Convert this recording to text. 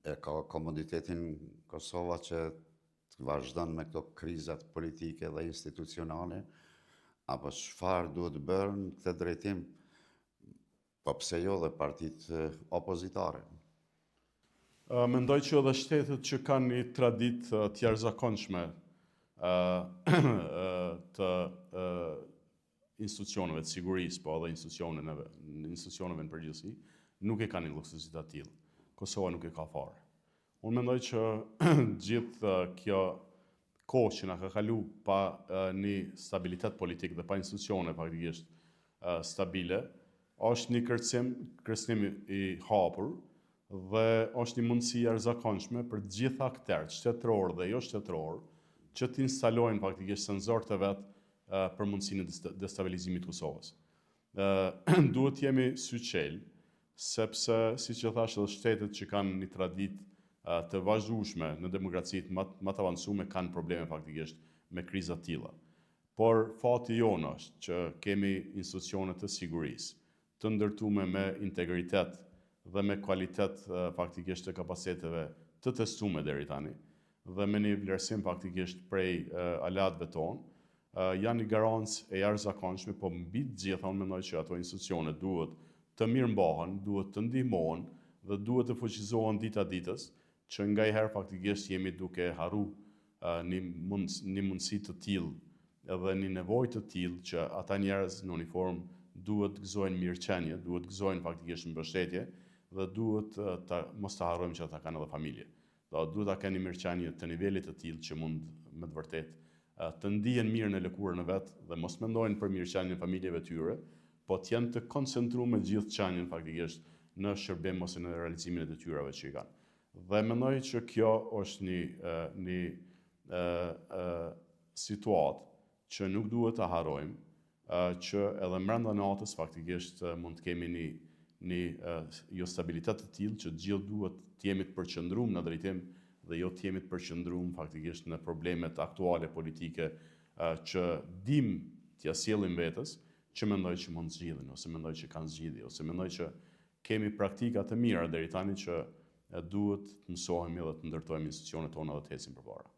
e ka komoditetin Kosova që të vazhdon me këto krizat politike dhe institucionale, apo çfarë duhet bërë në këtë drejtim, po pse jo dhe partitë opozitare? Mendoj që edhe shtetet që kanë një traditë të jashtëzakonshme të institucioneve të sigurisë, po edhe institucioneve në përgjithësi, nuk e kanë një luksusit të tillë. Kosova nuk e ka fare. Unë mendoj që gjithë kjo kohë që na ka kalu pa një stabilitet politik dhe pa institucione faktikisht stabile, është një kërcënim i hapur dhe është një mundësi e jashtëzakonshme për të gjithë aktorët, shtetëror dhe jo shtetëror, që të instalojnë faktikisht sensorët e vet për mundësinë e destabilizimit të Kosovës. Duhet jemi syçel, sepse siç e thash edhe shtetet që kanë një traditë të vazhdueshme në demokracitë më të avancuara kanë probleme faktikisht me kriza të tilla. Por fati jonë është që kemi institucione të sigurisë, të ndërtuara me integritet dhe me kualitet faktikisht të kapaciteteve të testuara deri tani, dhe me një vlerësim faktikisht prej alatëve tonë, janë një garancë e jashtëzakonshme, po mbi të gjitha unë mendoj që ato institucione duhet të mirëmbahen, duhet të ndihmohen dhe duhet të fuqizohen dita ditës, që ngajherë faktikisht jemi duke harru një mundësi të tillë edhe një nevojë të tillë që ata njerëz në uniform duhet të gëzojnë mirëqenie, duhet të gëzojnë faktikisht mbështetje dhe duhet mos ta harrojmë që ata kanë edhe familje. Duhet ta kenë një mirëqenie të nivelit të tillë që mund me të vërtetë të ndihen mirë në lëkurën e vet dhe mos mendojnë për mirëqenien e familjeve tyre, po të jenë të koncentruar me gjithë qenien faktikisht në shërbim ose në realizimin e detyrave që i kanë. Dhe mendoj që kjo është një situatë që nuk duhet ta harrojmë, që edhe brenda natës faktikisht mund të kemi një jo stabilitet të tillë që gjithë duhet të jemi të përqendruar në drejtim dhe jo të jemi të përqendruar faktikisht në problemet aktuale politike që dim t'ja sjellim vetes, që mendoj që mund zgjidhen, ose mendoj që kanë zgjidhje, ose mendoj që kemi praktika të mira deri tani që duhet të mësohemi dhe të ndërtojmë institucionet tona dhe të ecim përpara.